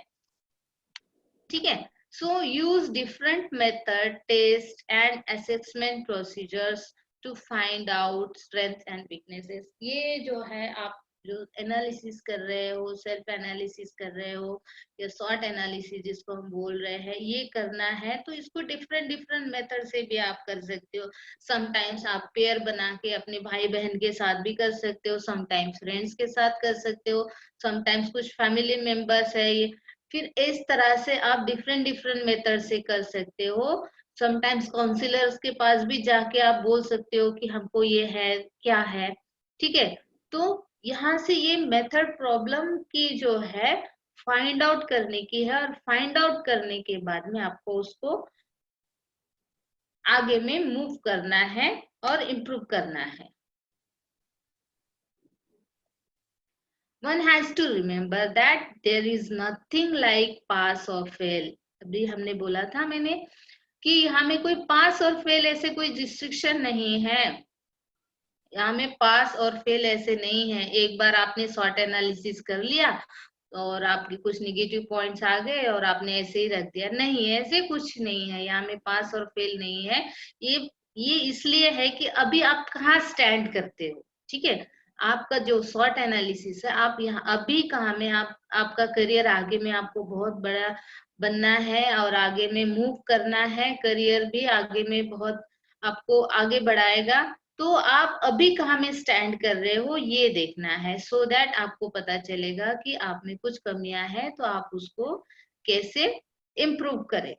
ठीक है। So use different method, test and assessment procedures to find out strength and weaknesses. ये जो है आप जो एनालिसिस कर रहे हो, सेल्फ एनालिसिस कर रहे हो या शॉर्ट एनालिसिस जिसको हम बोल रहे हैं, ये करना है तो इसको डिफरेंट डिफरेंट मेथड से भी आप कर सकते हो। समटाइम्स आप पेयर बना के अपने भाई बहन के साथ भी कर सकते हो, समटाइम्स फ्रेंड्स के साथ कर सकते हो, समटाइम्स कुछ फैमिली मेंबर्स है ये, फिर इस तरह से आप डिफरेंट डिफरेंट मेथड से कर सकते हो। समटाइम्स काउंसलर्स के पास भी जाके आप बोल सकते हो कि हमको ये है, क्या है, ठीक है। तो यहाँ से ये मेथड प्रॉब्लम की जो है फाइंड आउट करने की है, और फाइंड आउट करने के बाद में आपको उसको आगे में मूव करना है और इम्प्रूव करना है। One has to remember that there is nothing like pass or fail। अभी हमने बोला था मैंने कि यहाँ में कोई पास और फेल ऐसे कोई रिस्ट्रिक्शन नहीं है। यहाँ में पास और फेल ऐसे नहीं है। एक बार आपने शॉर्ट एनालिसिस कर लिया और आपके कुछ निगेटिव पॉइंट्स आ गए और आपने ऐसे ही रख दिया, नहीं, ऐसे कुछ नहीं है। यहाँ में पास और फेल नहीं है। ये इसलिए है कि अभी आप कहाँ स्टैंड करते हो, ठीक है। आपका जो शॉर्ट एनालिसिस है, आप यहाँ अभी कहाँ में आपका करियर आगे में आपको बहुत बड़ा बनना है और आगे में मूव करना है, करियर भी आगे में बहुत आपको आगे बढ़ाएगा। तो आप अभी कहाँ में स्टैंड कर रहे हो ये देखना है, सो दैट आपको पता चलेगा कि आप में कुछ कमियां हैं तो आप उसको कैसे इम्प्रूव करें।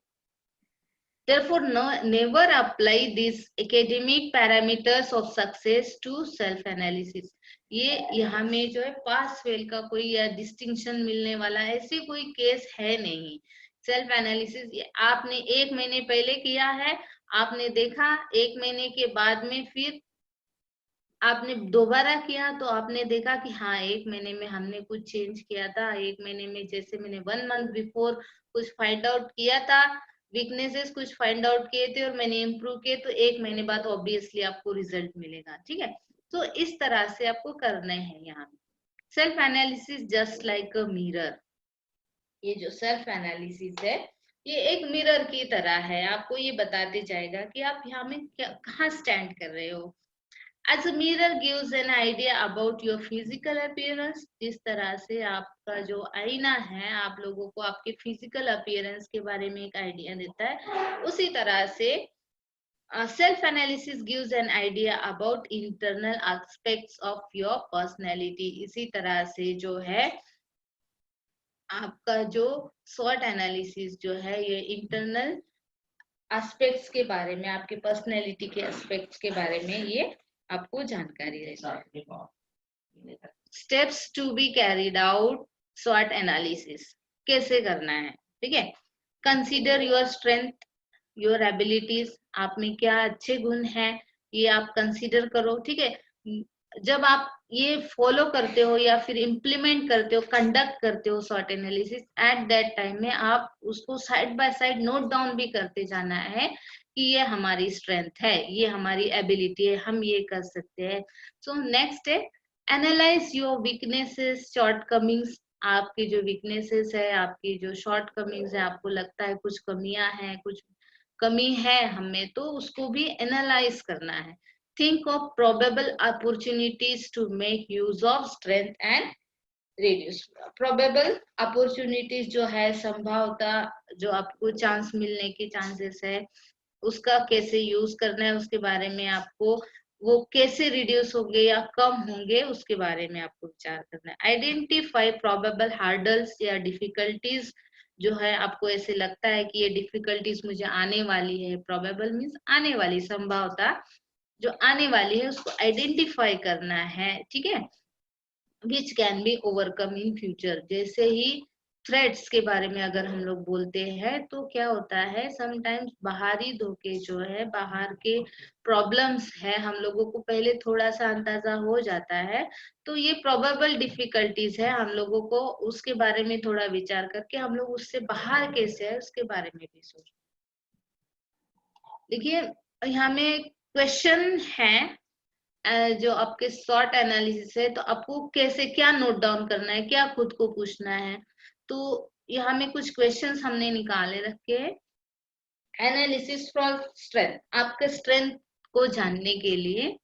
Therefore, never apply these academic parameters of success to self analysis। ये यहाँ में जो है पास फेल का कोई या डिस्टिंक्शन मिलने वाला ऐसे कोई केस है नहीं। सेल्फ एनालिसिस आपने 1 महीने पहले किया है, आपने देखा, 1 महीने के बाद में फिर आपने दोबारा किया तो आपने देखा कि हाँ 1 महीने में हमने कुछ चेंज किया था। 1 महीने में जैसे मैंने 1 मंथ बिफोर कुछ फाइंड आउट किया था, वीकनेसेस कुछ फाइंड आउट किए थे और मैंने इम्प्रूव किए, तो 1 महीने बाद ऑब्वियसली आपको रिजल्ट मिलेगा, ठीक है। तो इस तरह से आपको करना है। यहाँ self analysis just like a mirror. ये जो सेल्फ एनालिसिस है ये एक मिरर की तरह है, आपको ये बताते जाएगा कि आप यहाँ में कहाँ स्टैंड कर रहे हो। As a mirror gives an idea about your physical appearance, जिस तरह से आपका जो आईना है आप लोगों को आपके फिजिकल अपीयरेंस के बारे में एक आइडिया देता है, उसी तरह से self analysis gives an idea about internal aspects of your personality. इसी तरह से जो है आपका जो शॉर्ट एनालिसिस जो है ये इंटरनल एस्पेक्ट्स के बारे में, आपके पर्सनैलिटी के एस्पेक्ट्स के बारे में ये आपको जानकारी देता है। Steps to be carried out short analysis कैसे करना है, ठीक है। Consider your strength, your abilities, आप में क्या अच्छे गुण हैं ये आप कंसीडर करो, ठीक है। जब आप ये फॉलो करते हो या फिर इम्प्लीमेंट करते हो, कंडक्ट करते हो short analysis, at that time में आप उसको side by side note down भी करते जाना है कि ये हमारी स्ट्रेंथ है, ये हमारी एबिलिटी है, हम ये कर सकते हैं। सो नेक्स्ट है एनालाइज योर वीकनेसेस, शॉर्टकमिंग्स। आपकी जो वीकनेसेस है, आपकी जो शॉर्टकमिंग्स है, आपको लगता है कुछ कमियां हैं, कुछ कमी है हमें, तो उसको भी एनालाइज करना है। Think of probable opportunities to make use of strength and reduce. Probable opportunities जो है, संभावता जो आपको चांस मिलने के चांसेस है, उसका कैसे यूज करना है, उसके बारे में आपको वो कैसे रिड्यूस होंगे या कम होंगे उसके बारे में आपको विचार करना है। आइडेंटिफाई प्रोबेबल हार्डल्स या डिफिकल्टीज, जो है आपको ऐसे लगता है कि ये डिफिकल्टीज मुझे आने वाली है, प्रोबेबल मीन्स आने वाली, संभावता जो आने वाली है उसको आइडेंटिफाई करना है, ठीक है। Which can be overcome in future. जैसे ही थ्रेट्स के बारे में अगर हम लोग बोलते हैं तो क्या होता है, समटाइम्स बाहरी धोखे जो है, बाहर के प्रॉब्लम्स है, हम लोगों को पहले थोड़ा सा अंदाजा हो जाता है, तो ये प्रोबेबल डिफिकल्टीज है, हम लोगों को उसके बारे में थोड़ा विचार करके हम लोग उससे बाहर कैसे है उसके बारे में भी सोच। देखिए यहाँ में क्वेश्चन है जो आपके शॉर्ट एनालिसिस है, तो आपको कैसे क्या नोट डाउन करना है, क्या खुद को पूछना है। तो यहाँ में कुछ क्वेश्चंस हमने निकाले रखे हैं। एनालिसिस फॉर स्ट्रेंथ, आपके स्ट्रेंथ को जानने के लिए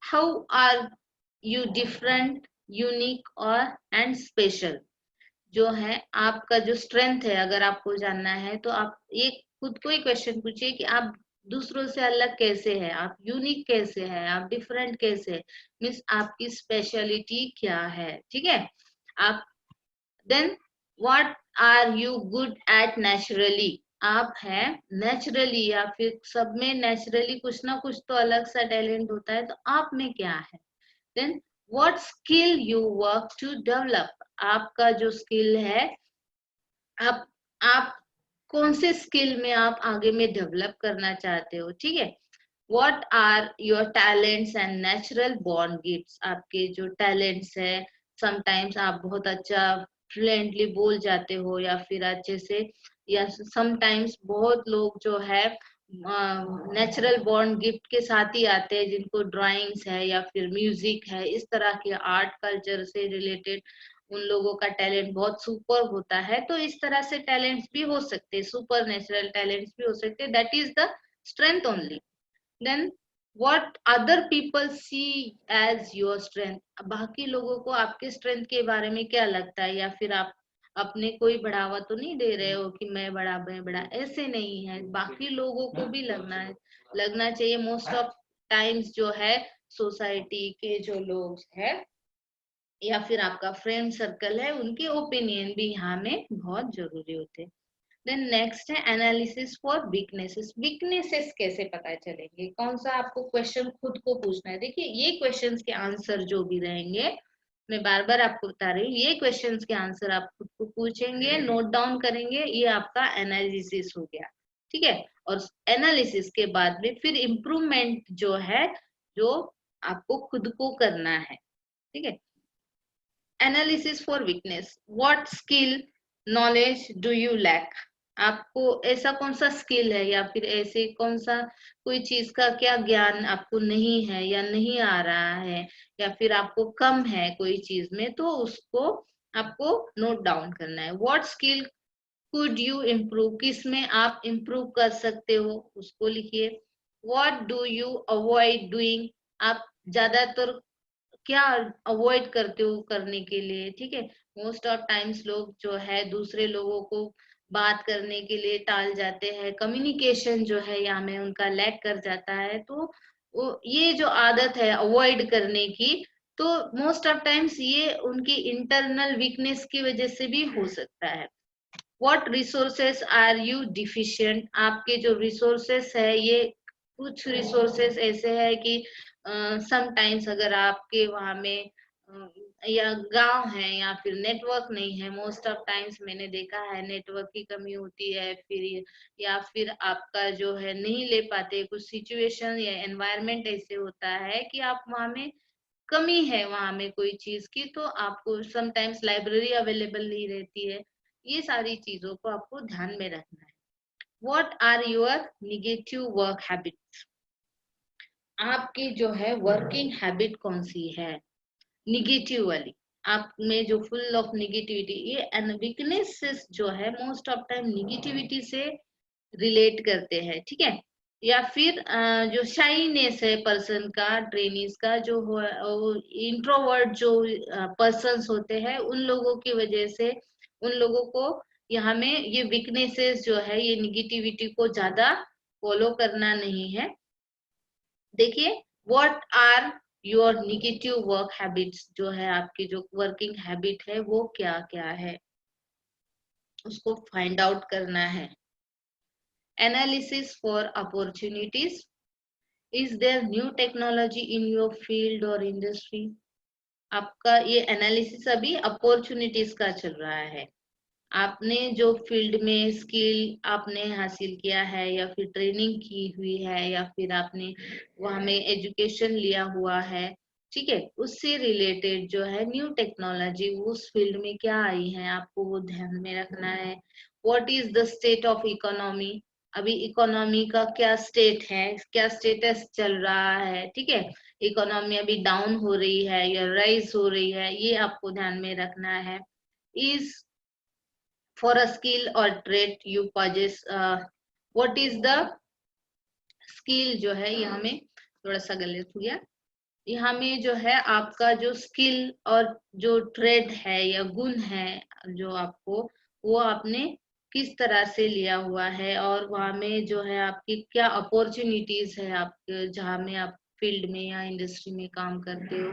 how are you different, unique और एंड स्पेशल, जो है आपका जो स्ट्रेंथ है, अगर आपको जानना है तो आप एक खुद को ही क्वेश्चन पूछिए कि आप दूसरों से अलग कैसे हैं, आप यूनिक कैसे हैं, आप डिफरेंट कैसे हैं, मीन्स आपकी स्पेशलिटी क्या है, ठीक है। आप then what are you good at naturally, आप है नेचुरली या फिर सब में नेचुरली कुछ ना कुछ तो अलग सा टैलेंट होता है, तो आप में क्या है। Then what skill you work to develop, आपका जो स्किल है, आप आप कौन से स्किल में आप आगे में डेवलप करना चाहते हो, ठीक है। What are your talents and natural born gifts, आपके जो टैलेंट्स है, समटाइम्स आप बहुत अच्छा फ्लुएंटली बोल जाते हो या फिर अच्छे से, या समटाइम्स बहुत लोग जो है नेचुरल बॉर्न गिफ्ट के साथ ही आते हैं, जिनको ड्राइंग्स है या फिर म्यूजिक है, इस तरह के आर्ट कल्चर से रिलेटेड उन लोगों का टैलेंट बहुत सुपर होता है। तो इस तरह से टैलेंट्स भी हो सकते हैं, सुपर नेचुरल टैलेंट्स भी हो सकते हैं, that is the strength only. Then what other people see as your strength, बाकी लोगों को आपके स्ट्रेंथ के बारे में क्या लगता है, या फिर आप अपने कोई बढ़ावा तो नहीं दे रहे हो कि मैं बड़ा, ऐसे नहीं है, बाकी लोगों को भी लगना चाहिए। मोस्ट ऑफ टाइम्स जो है सोसाइटी के जो लोग है या फिर आपका फ्रेंड सर्कल है, उनके ओपिनियन भी यहाँ में बहुत जरूरी होते हैं। देन नेक्स्ट है एनालिसिस फॉर वीकनेसेस, वीकनेसेस कैसे पता चलेंगे, कौन सा आपको क्वेश्चन खुद को पूछना है। देखिए ये क्वेश्चंस के आंसर जो भी रहेंगे, मैं बार बार आपको बता रही हूँ, ये क्वेश्चंस के आंसर आप खुद को पूछेंगे, नोट डाउन करेंगे, ये आपका एनालिसिस हो गया, ठीक है। और एनालिसिस के बाद में फिर इम्प्रूवमेंट जो है, जो आपको खुद को करना है, ठीक है। Analysis for weakness, what skill knowledge do you lack, आपको ऐसा कौन सा स्किल है या फिर ऐसे कौन सा कोई चीज का क्या ज्ञान आपको नहीं है या नहीं आ रहा है, या फिर आपको कम है कोई चीज में, तो उसको आपको नोट डाउन करना है। What skill could you improve, किस में आप इम्प्रूव कर सकते हो, उसको लिखिए। What do you avoid doing, आप ज्यादातर क्या अवॉइड करते हो करने के लिए, ठीक है। मोस्ट ऑफ टाइम्स लोग जो है दूसरे लोगों को बात करने के लिए टाल जाते हैं, कम्युनिकेशन जो है यहाँ में उनका लैक कर जाता है, तो ये जो आदत है अवॉइड करने की, तो मोस्ट ऑफ टाइम्स ये उनकी इंटरनल वीकनेस की वजह से भी हो सकता है। What resources are you deficient, आपके जो रिसोर्सेस है, ये कुछ रिसोर्सेस ऐसे है कि समटाइम्स अगर आपके वहां में या गांव है या फिर नेटवर्क नहीं है, मोस्ट ऑफ टाइम्स मैंने देखा है नेटवर्क की कमी होती है, फिर या फिर आपका जो है नहीं ले पाते, कुछ सिचुएशन या एनवायरनमेंट ऐसे होता है कि आप वहां में कमी है, वहां में कोई चीज की, तो आपको समटाइम्स लाइब्रेरी अवेलेबल नहीं रहती है, ये सारी चीजों को आपको ध्यान में रखना है। What are your negative work habits, आपकी जो है वर्किंग हैबिट कौन सी है निगेटिव वाली, आप में जो फुल ऑफ निगेटिविटी, ये वीकनेसेस जो है मोस्ट ऑफ टाइम निगेटिविटी से रिलेट करते हैं, ठीक है। या फिर जो शाइनेस है पर्सन का, ट्रेनीज का जो इंट्रोवर्ट जो पर्सन्स होते हैं, उन लोगों की वजह से उन लोगों को यहाँ में ये वीकनेसेस जो है, ये निगेटिविटी को ज्यादा फॉलो करना नहीं है। देखिए what are your negative work habits, जो है आपकी जो वर्किंग हैबिट है वो क्या क्या है, उसको फाइंड आउट करना है। Analysis for opportunities, is their new technology in your field और इंडस्ट्री, आपका ये एनालिसिस अभी अपॉर्चुनिटीज का चल रहा है। आपने जो फील्ड में स्किल आपने हासिल किया है या फिर ट्रेनिंग की हुई है या फिर आपने वहां में एजुकेशन लिया हुआ है, ठीक है, उससे रिलेटेड जो है न्यू टेक्नोलॉजी उस फील्ड में क्या आई है, आपको वो ध्यान में रखना है। What is the state of economy, अभी इकोनॉमी का क्या स्टेट है, क्या स्टेटस चल रहा है, ठीक है। इकोनॉमी अभी डाउन हो रही है या राइज हो रही है, ये आपको ध्यान में रखना है। Is for a skill or trait you possess, what is the skill जो है यहाँ में थोड़ा सा गलत हो गया। यहाँ में जो है आपका जो स्किल और जो ट्रेड है या गुण है जो आपको, वो आपने किस तरह से लिया हुआ है, और वहां में जो है आपकी क्या अपॉर्चुनिटीज है आप जहाँ में आप फील्ड में या इंडस्ट्री में काम करते हो।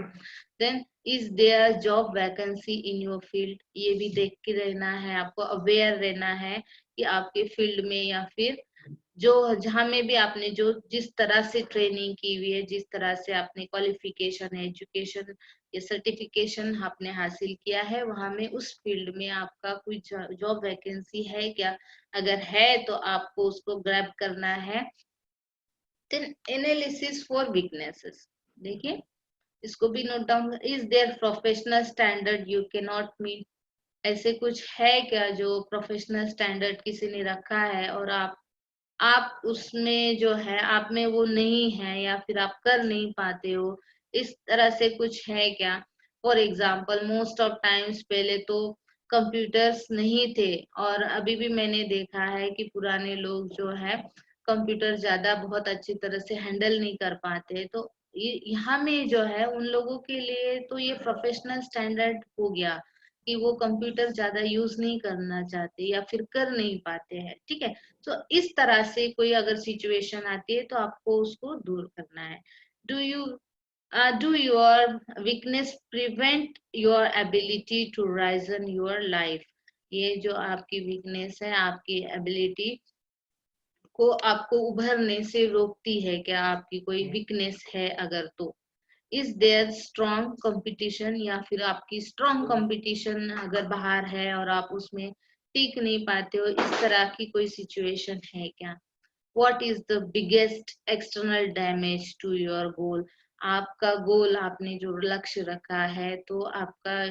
Then is there job vacancy in your field, ये भी देख के रहना है आपको, अवेयर रहना है कि आपके फील्ड में या फिर जो जहां में भी आपने जो जिस तरह से ट्रेनिंग की हुई है, जिस तरह से आपने क्वालिफिकेशन है, एजुकेशन या सर्टिफिकेशन आपने हासिल किया है, वहां में उस फील्ड में आपका कोई जॉब वैकेंसी है क्या। अगर है तो आपको उसको ग्रैब करना है। देन एनालिसिस फॉर वीकनेसेस, देखिए इसको भी note down. Is there professional standard you can not meet, ऐसे कुछ है क्या जो प्रोफेशनल स्टैंडर्ड किसी ने रखा है और आप उसमें जो है आप में वो नहीं है या फिर आप कर नहीं पाते हो, इस तरह से कुछ है क्या। For example most of times पहले तो कंप्यूटर्स नहीं थे, और अभी भी मैंने देखा है कि पुराने लोग जो है कंप्यूटर ज्यादा बहुत अच्छी तरह से हैंडल नहीं कर पाते। तो ये यहाँ में जो है उन लोगों के लिए तो ये प्रोफेशनल स्टैंडर्ड हो गया कि वो कंप्यूटर ज्यादा यूज नहीं करना चाहते या फिर कर नहीं पाते हैं, ठीक है। तो इस तरह से कोई अगर सिचुएशन आती है तो आपको उसको दूर करना है। Do you do your weakness prevent your ability to rise in your life, ये जो आपकी वीकनेस है आपकी एबिलिटी को आपको उभरने से रोकती है क्या, आपकी कोई वीकनेस है अगर तो। इज देयर स्ट्रॉन्ग कंपटीशन, या फिर आपकी स्ट्रॉन्ग कंपटीशन अगर बाहर है और आप उसमें टिक नहीं पाते हो, इस तरह की कोई सिचुएशन है क्या। What is the biggest external damage to your goal, आपका गोल आपने जो लक्ष्य रखा है तो आपका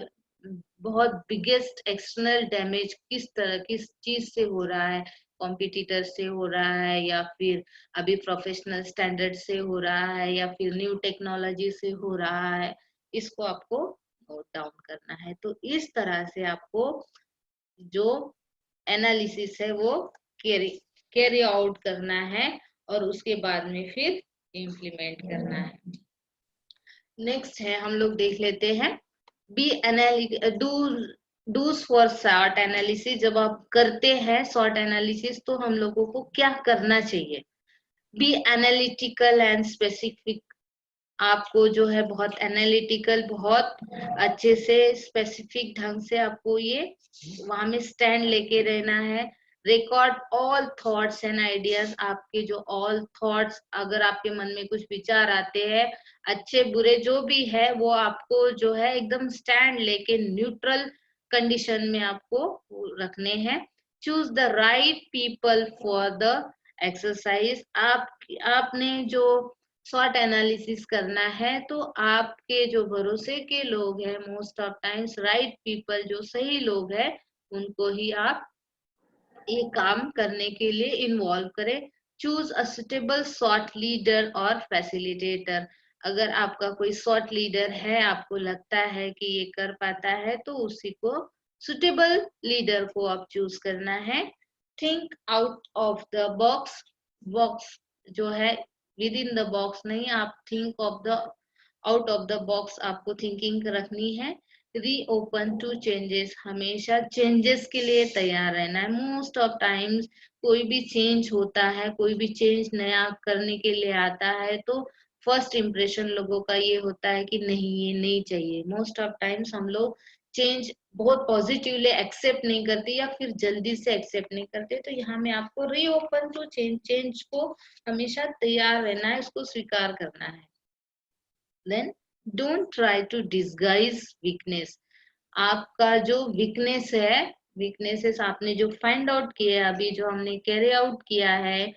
बहुत बिगेस्ट एक्सटर्नल डैमेज किस तरह किस चीज से हो रहा है, कॉम्पिटिटर से हो रहा है या फिर अभी प्रोफेशनल स्टैंडर्ड से हो रहा है या फिर न्यू टेक्नोलॉजी से हो रहा है, इसको आपको नोट डाउन करना है। तो इस तरह से आपको जो एनालिसिस है वो कैरी कैरी आउट करना है और उसके बाद में फिर इम्प्लीमेंट करना है। नेक्स्ट है हम लोग देख लेते हैं be do dos for short analysis. जब आप करते हैं शॉर्ट एनालिसिस तो हम लोगों को क्या करना चाहिए। बी एनालिटिकल एंड स्पेसिफिक, आपको जो है बहुत एनालिटिकल बहुत अच्छे से स्पेसिफिक ढंग से आपको ये वहां में स्टैंड लेके रहना है। Record all thoughts and ideas, आपके जो ऑल थॉट्स अगर आपके मन में कुछ विचार आते हैं अच्छे बुरे जो भी है वो आपको जो है एकदम स्टैंड लेके न्यूट्रल कंडीशन में आपको रखने हैं। Choose the right people for the exercise, आपने जो शॉर्ट एनालिसिस करना है तो आपके जो भरोसे के लोग हैं most of times right people जो सही लोग हैं उनको ही आप ये काम करने के लिए इन्वॉल्व करें। Choose a suitable short leader और फैसिलिटेटर, अगर आपका कोई शॉर्ट लीडर है आपको लगता है कि ये कर पाता है तो उसी को सुटेबल लीडर को आप चूज करना है। Think out of the box, box जो है विद इन द बॉक्स नहीं, आप think of the out of the box आपको थिंकिंग रखनी है। री ओपन टू चेंजेस, हमेशा चेंजेस के लिए तैयार रहना है। मोस्ट ऑफ टाइम्स कोई भी चेंज होता है कोई भी चेंज नया करने के लिए आता है तो फर्स्ट इम्प्रेशन लोगों का ये होता है कि नहीं ये नहीं चाहिए। मोस्ट ऑफ टाइम्स हम लोग चेंज बहुत पॉजिटिवली एक्सेप्ट नहीं करते या फिर जल्दी से एक्सेप्ट नहीं करते। तो यहाँ में आपको री ओपन टू चेंज, चेंज को हमेशा तैयार रहना है, उसको स्वीकार करना है। Then don't try to disguise weakness, आपका जो वीकनेस है वीकनेसेस आपने जो फाइंड आउट किया है अभी जो हमने कैरी आउट किया है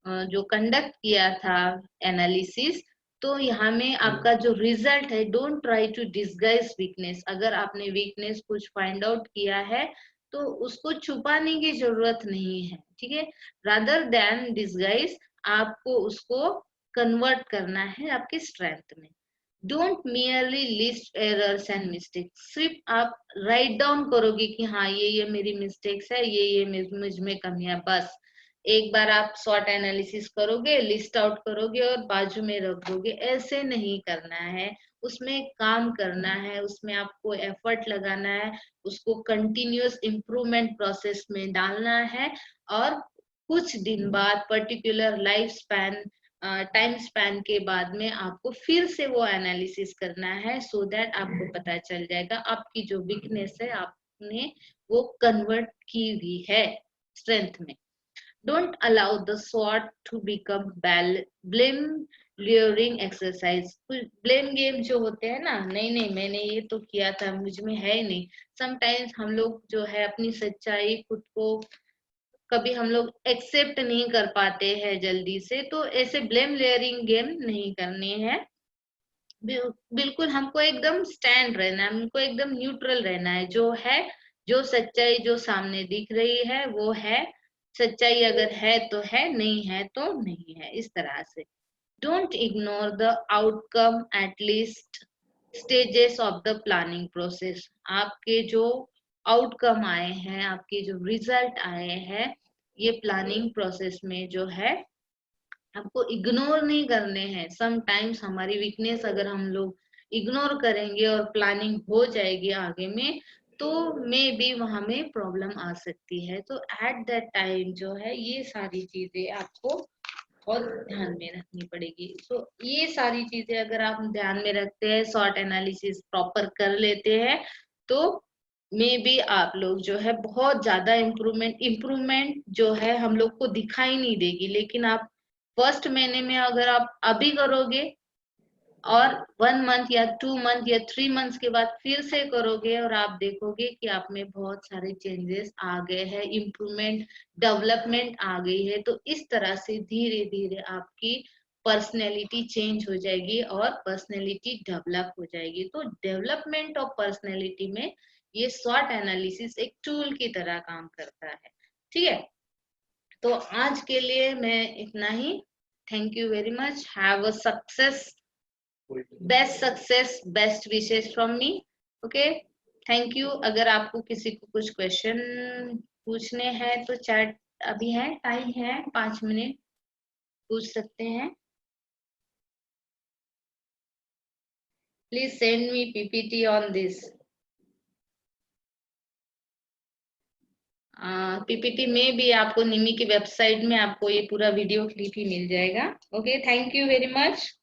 जो कंडक्ट किया था एनालिसिस, तो यहाँ में आपका जो रिजल्ट है don't try to disguise weakness, अगर आपने वीकनेस कुछ फाइंड आउट किया है तो उसको छुपाने की जरूरत नहीं है, ठीक है। रादर देन डिस्गाइज आपको उसको कन्वर्ट करना है आपकी स्ट्रेंथ में। Don't merely list errors and mistakes, सिर्फ आप राइट डाउन करोगे कि हाँ ये मेरी मिस्टेक्स है ये मुझ में कमियां, बस एक बार आप SWOT एनालिसिस करोगे, लिस्ट आउट करोगे और बाजू में रख दोगे, ऐसे नहीं करना है। उसमें काम करना है, उसमें आपको एफर्ट लगाना है, उसको कंटिन्यूअस इम्प्रूवमेंट प्रोसेस में डालना है और कुछ दिन बाद particular life span time span के बाद में आपको फिर से वो एनालिसिस करना है, सो दैट आपको पता चल जाएगा आपकी जो वीकनेस है आपने वो कन्वर्ट की हुई है स्ट्रेंथ में। Don't allow the SWOT to become blame luring exercise. Blame game जो होते हैं ना, नहीं नहीं मैंने ये तो किया था, मुझ में है ही नहीं। समटाइम्स हम लोग जो है अपनी सच्चाई खुद को कभी हम लोग एक्सेप्ट नहीं कर पाते हैं जल्दी से, तो ऐसे ब्लेम लेयरिंग गेम नहीं करने हैं। बिल्कुल हमको एकदम स्टैंड रहना है, हमको एकदम न्यूट्रल रहना है। जो है, जो सच्चाई जो सामने दिख रही है वो है सच्चाई, अगर है तो है, नहीं है तो नहीं है, इस तरह से। Don't ignore the outcome at least stages of the planning process. आपके जो आउटकम आए हैं, आपके जो रिजल्ट आए हैं, ये प्लानिंग प्रोसेस में जो है आपको इग्नोर नहीं करने हैं। समटाइम्स हमारी वीकनेस अगर हम लोग इग्नोर करेंगे और प्लानिंग हो जाएगी आगे में, तो मे बी वहां में प्रॉब्लम आ सकती है। तो एट दैट टाइम जो है ये सारी चीजें आपको बहुत ध्यान में रखनी पड़ेगी। तो ये सारी चीजें अगर आप ध्यान में रखते हैं, SWOT एनालिसिस प्रॉपर कर लेते हैं, तो मे बी आप लोग जो है बहुत ज्यादा इम्प्रूवमेंट जो है हम लोग को दिखाई नहीं देगी। लेकिन आप फर्स्ट महीने में अगर आप अभी करोगे और 1 मंथ या 2 मंथ या 3 मंथ्स के बाद फिर से करोगे और आप देखोगे कि आप में बहुत सारे चेंजेस आ गए हैं, इम्प्रूवमेंट डेवलपमेंट आ गई है। तो इस तरह से धीरे धीरे आपकी पर्सनैलिटी चेंज हो जाएगी और पर्सनैलिटी डेवलप हो जाएगी। तो डेवलपमेंट ऑफ पर्सनैलिटी में ये SWOT एनालिसिस एक टूल की तरह काम करता है। ठीक है, तो आज के लिए मैं इतना ही। Thank you very much. Have a success, best success, best wishes from me. Okay, thank you. अगर आपको किसी को कुछ क्वेश्चन पूछने हैं तो चैट अभी है, टाइम है 5 मिनट, पूछ सकते हैं। Please send me PPT on this. PPT में भी आपको निमी की वेबसाइट में आपको ये पूरा वीडियो क्लिप ही मिल जाएगा। Okay, thank you very much.